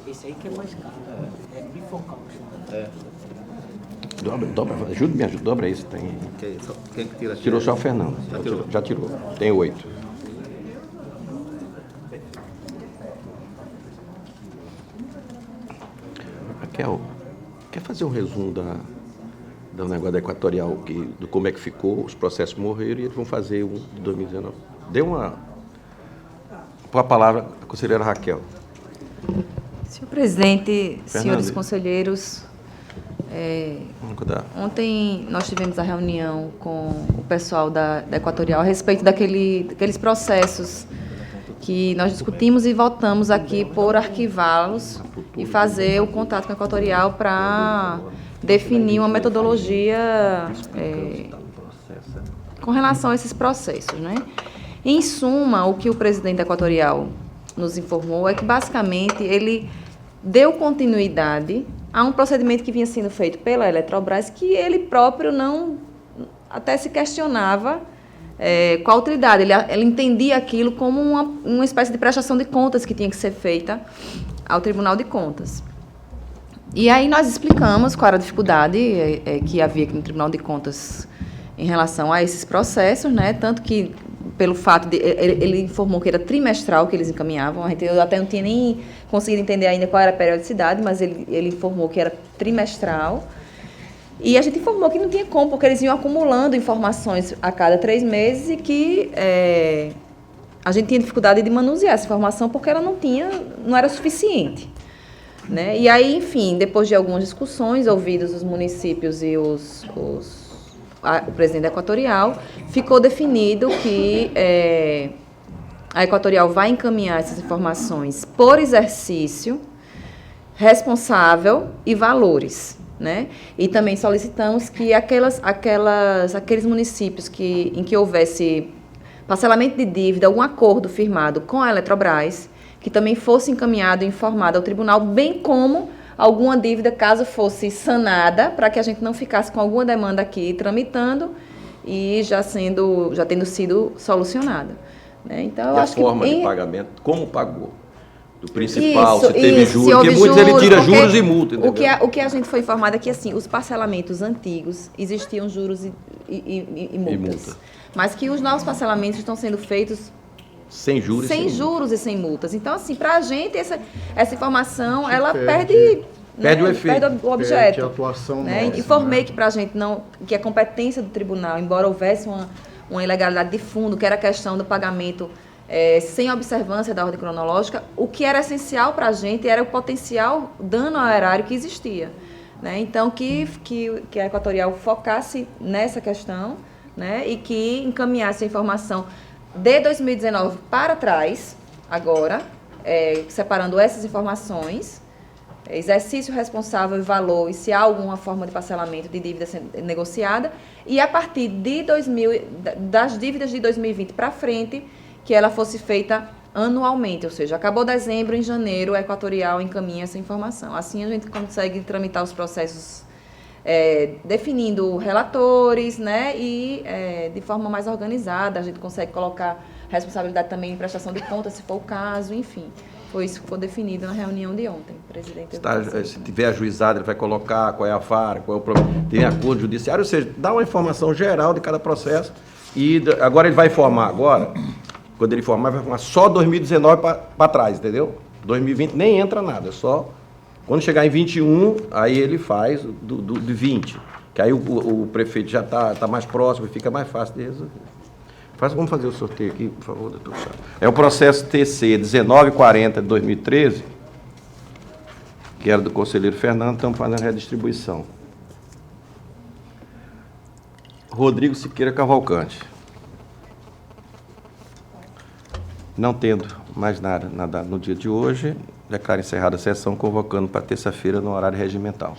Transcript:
Esse aí que é mais caro. É bifocal. Dobra, me ajuda, dobra isso. Tem... Quem que tira? Tirou só o Fernando. Já tirou. Tem 8. Raquel, quer fazer um resumo do negócio da Equatorial, do como é que ficou, os processos morreram e eles vão fazer um de 2019. Dê uma... Por a palavra, a conselheira Raquel. Senhor presidente, Fernando, senhores conselheiros, ontem nós tivemos a reunião com o pessoal da Equatorial a respeito daqueles processos que nós discutimos e votamos aqui por arquivá-los e fazer o contato com a Equatorial para definir uma metodologia com relação a esses processos, né? Em suma, o que o presidente da Equatorial nos informou é que, basicamente, ele deu continuidade a um procedimento que vinha sendo feito pela Eletrobras, que ele próprio não até se questionava com a utilidade. Ele entendia aquilo como uma espécie de prestação de contas que tinha que ser feita ao Tribunal de Contas. E aí nós explicamos qual era a dificuldade que havia aqui no Tribunal de Contas em relação a esses processos, né? Tanto que, pelo fato de... Ele informou que era trimestral que eles encaminhavam. Eu até não tinha nem conseguido entender ainda qual era a periodicidade, mas ele informou que era trimestral. E a gente informou que não tinha como, porque eles iam acumulando informações a cada 3 meses e que a gente tinha dificuldade de manusear essa informação porque ela não era suficiente, né? E aí, enfim, depois de algumas discussões, ouvidos os municípios e o presidente da Equatorial, ficou definido que a Equatorial vai encaminhar essas informações por exercício, responsável e valores, né? E também solicitamos que aqueles municípios em que houvesse parcelamento de dívida, algum acordo firmado com a Eletrobras, que também fosse encaminhado e informado ao tribunal, bem como alguma dívida, caso fosse sanada, para que a gente não ficasse com alguma demanda aqui tramitando e já tendo sido solucionada, né? Então, eu acho que... a forma de pagamento, como pagou? Do principal, se teve juros, porque muitos ele tira juros e multa. O que a gente foi informado é que, assim, os parcelamentos antigos existiam juros e multas. Mas que os novos parcelamentos estão sendo feitos sem juros e sem multas. Então, assim, para a gente, essa informação, ela perde o efeito. Perde o objeto. Perde a atuação né? nossa, Informei né? que para a gente que a competência do tribunal, embora houvesse uma ilegalidade de fundo, que era a questão do pagamento sem observância da ordem cronológica, o que era essencial para a gente era o potencial dano ao erário que existia, né? Então, que a Equatorial focasse nessa questão, né? E que encaminhasse a informação de 2019 para trás, agora, separando essas informações, exercício responsável e valor, e se há alguma forma de parcelamento de dívida negociada, e a partir das dívidas de 2020 para frente, que ela fosse feita anualmente, ou seja, acabou dezembro, em janeiro, a Equatorial encaminha essa informação. Assim a gente consegue tramitar os processos definindo relatores, né, e de forma mais organizada, a gente consegue colocar responsabilidade também em prestação de contas, se for o caso, enfim. Foi isso que foi definido na reunião de ontem, presidente. Se tiver ajuizado, ele vai colocar qual é a vara, qual é o problema. Tem acordo judiciário, ou seja, dá uma informação geral de cada processo. E agora ele vai informar, quando ele informar, vai informar só 2019 para trás, entendeu? 2020 nem entra nada, é só... Quando chegar em 21, aí ele faz de 20, que aí o prefeito já está mais próximo e fica mais fácil de resolver. Vamos fazer o sorteio aqui, por favor, doutor Chaves. É o processo TC 1940 de 2013, que era do conselheiro Fernando, estamos fazendo a redistribuição. Rodrigo Siqueira Cavalcante. Não tendo mais nada no dia de hoje, declaro encerrada a sessão, convocando para terça-feira no horário regimental.